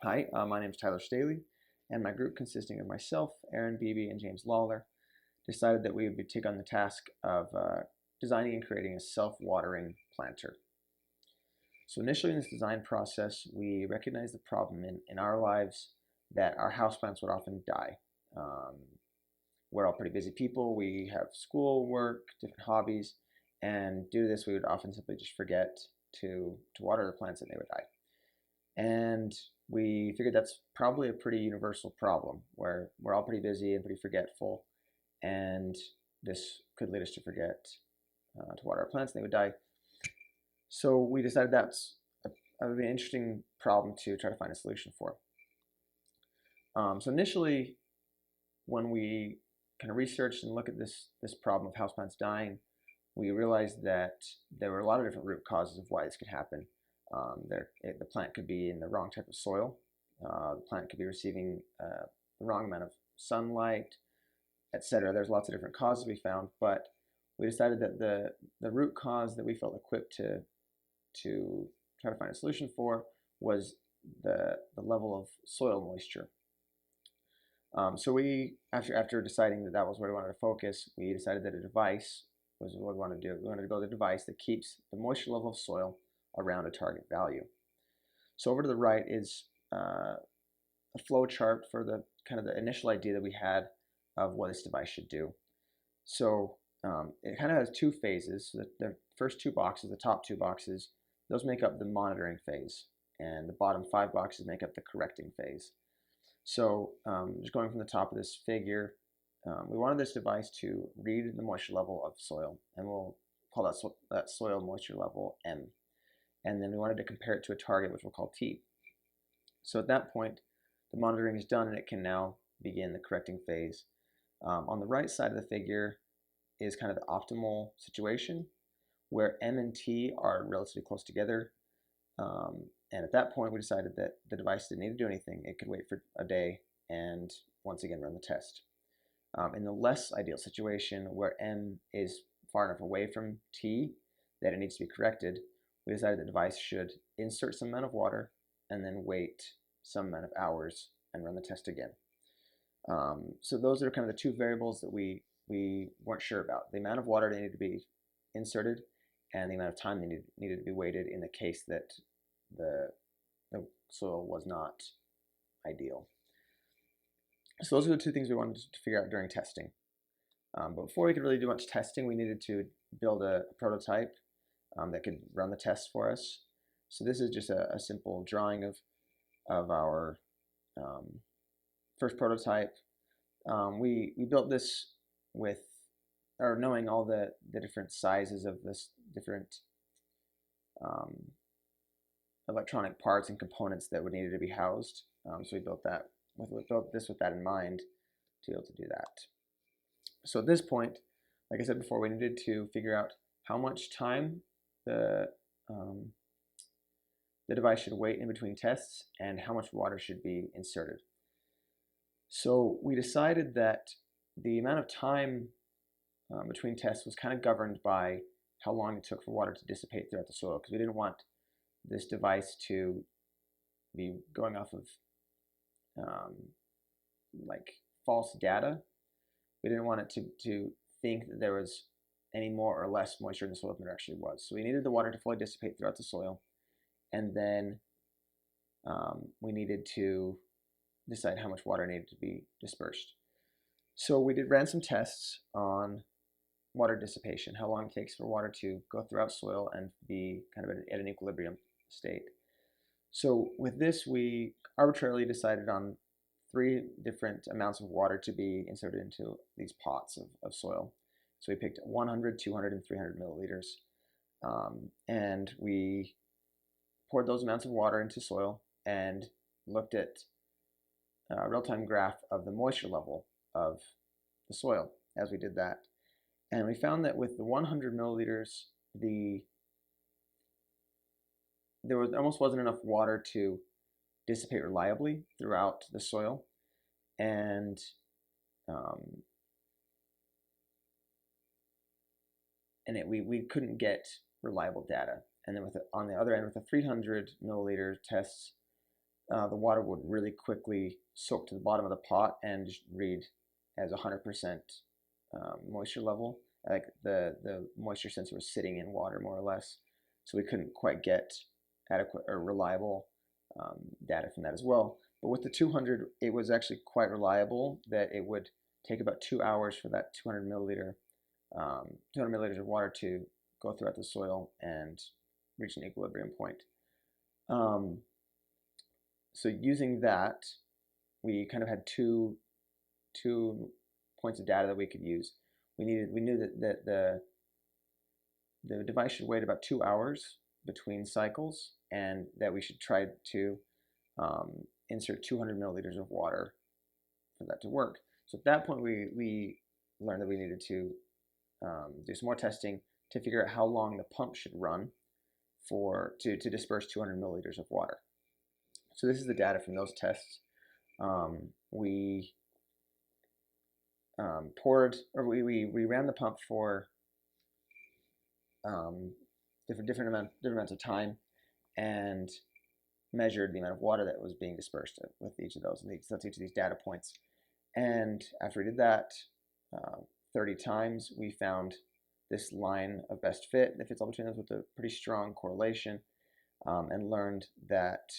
Hi, my name is Tyler Staley, and my group, consisting of myself, Aaron Beebe, and James Lawler, decided that we would take on the task of designing and creating a self-watering planter. So initially in this design process, we recognized the problem in our lives that our houseplants would often die. Um, we're all pretty busy people. We have school, work, different hobbies, and due to this, we would often simply just forget to water the plants and they would die. And we figured that's probably a pretty universal problem where we're all pretty busy and pretty forgetful, and this could lead us to forget to water our plants and they would die. So we decided that would be an interesting problem to try to find a solution for. So initially, when we kind of researched and looked at this problem of houseplants dying, we realized that there were a lot of different root causes of why this could happen. The plant could be in the wrong type of soil. The plant could be receiving the wrong amount of sunlight, etc. There's lots of different causes we found, but we decided that the root cause that we felt equipped to try to find a solution for was the level of soil moisture. So we, after deciding that that was where we wanted to focus, we decided that a device was what we wanted to do. We wanted to build a device that keeps the moisture level of soil around a target value. So over to the right is a flow chart for the kind of the initial idea that we had of what this device should do. So it kind of has two phases. So the first two boxes, the top two boxes, those make up the monitoring phase, and the bottom five boxes make up the correcting phase. So just going from the top of this figure, we wanted this device to read the moisture level of soil, and we'll call that soil moisture level M. And then we wanted to compare it to a target, which we'll call T. So at that point, the monitoring is done and it can now begin the correcting phase. On the right side of the figure is kind of the optimal situation where M and T are relatively close together. And at that point, we decided that the device didn't need to do anything. It could wait for a day and once again run the test. In the less ideal situation where M is far enough away from T that it needs to be corrected, we decided the device should insert some amount of water and then wait some amount of hours and run the test again. So those are kind of the two variables that we weren't sure about. The amount of water that needed to be inserted and the amount of time that needed to be waited in the case that the soil was not ideal. So those are the two things we wanted to figure out during testing. But before we could really do much testing, we needed to build a prototype that could run the tests for us. So this is just a simple drawing of our first prototype. We built this with, or knowing all the different sizes of this different electronic parts and components that would need to be housed. So we built this with that in mind to be able to do that. So at this point, like I said before, we needed to figure out how much time the device should wait in between tests and how much water should be inserted. So we decided that the amount of time between tests was kind of governed by how long it took for water to dissipate throughout the soil, because we didn't want this device to be going off of like false data. We didn't want it to think that there was any more or less moisture in the soil than there actually was. So we needed the water to fully dissipate throughout the soil, and then we needed to decide how much water needed to be dispersed. So we ran some tests on water dissipation, how long it takes for water to go throughout soil and be kind of at an equilibrium state. So with this, we arbitrarily decided on 3 different amounts of water to be inserted into these pots of soil. So we picked 100, 200, and 300 milliliters. And we poured those amounts of water into soil and looked at a real-time graph of the moisture level of the soil as we did that. And we found that with the 100 milliliters, there almost wasn't enough water to dissipate reliably throughout the soil, and we couldn't get reliable data. And then on the other end, with the 300 milliliter tests, the water would really quickly soak to the bottom of the pot and just read as 100% moisture level. Like the moisture sensor was sitting in water more or less, so we couldn't quite get adequate or reliable data from that as well. But with the 200, it was actually quite reliable that it would take about 2 hours for that 200 milliliters of water to go throughout the soil and reach an equilibrium point. So using that, we kind of had two points of data that we could use. We knew that the device should wait about 2 hours between cycles, and that we should try to insert 200 milliliters of water for that to work. So at that point, we learned that we needed to do some more testing to figure out how long the pump should run to disperse 200 milliliters of water. So this is the data from those tests. We ran the pump for different amounts of time, and measured the amount of water that was being dispersed with each of those, and that's each of these data points. And after we did that 30 times, we found this line of best fit that fits all between those with a pretty strong correlation, and learned that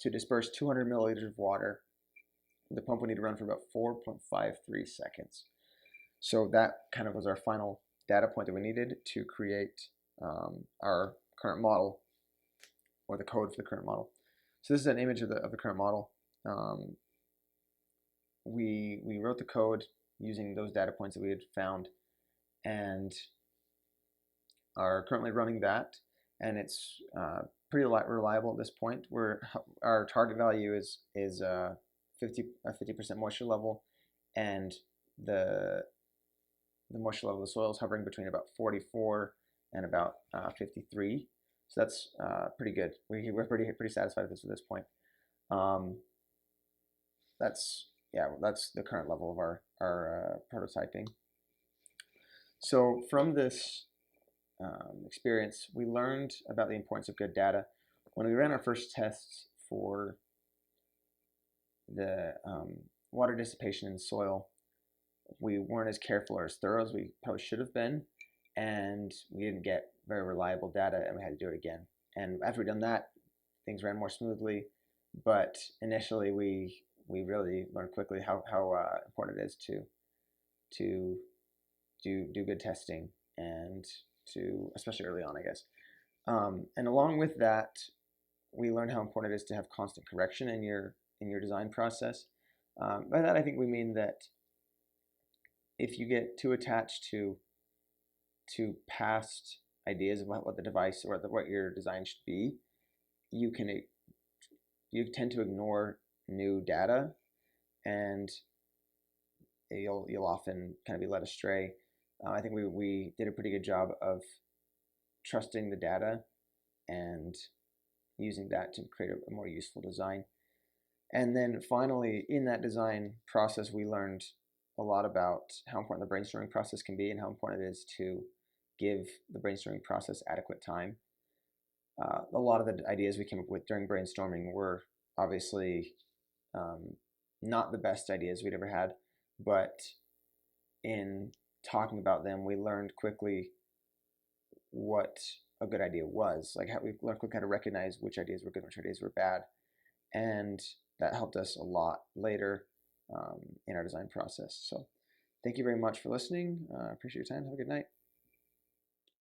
to disperse 200 milliliters of water, the pump would need to run for about 4.53 seconds. So that kind of was our final data point that we needed to create our current model, or the code for the current model. So this is an image of the current model. We wrote the code using those data points that we had found, and are currently running that, and it's pretty reliable at this point. Our target value is 50% moisture level, and the moisture level of the soil is hovering between about 44 and about 53. So that's pretty good. We're pretty satisfied with this at this point. That's the current level of our prototyping. So from this experience, we learned about the importance of good data. When we ran our first tests for the water dissipation in soil, we weren't as careful or as thorough as we probably should have been, and we didn't get very reliable data, and we had to do it again. And after we'd done that, things ran more smoothly, but initially we really learned quickly how important it is to do good testing, and especially early on, I guess. And along with that, we learned how important it is to have constant correction in your design process. By that, I think we mean that if you get too attached to past ideas about what the device or what your design should be, you tend to ignore new data, and you'll often kind of be led astray. I think we did a pretty good job of trusting the data and using that to create a more useful design. And then finally, in that design process, we learned a lot about how important the brainstorming process can be, and how important it is to give the brainstorming process adequate time. A lot of the ideas we came up with during brainstorming were obviously not the best ideas we'd ever had, but in talking about them, we learned quickly what a good idea was. Like, we learned quickly how to recognize which ideas were good, which ideas were bad, and that helped us a lot later in our design process. So thank you very much for listening. I appreciate your time. Have a good night.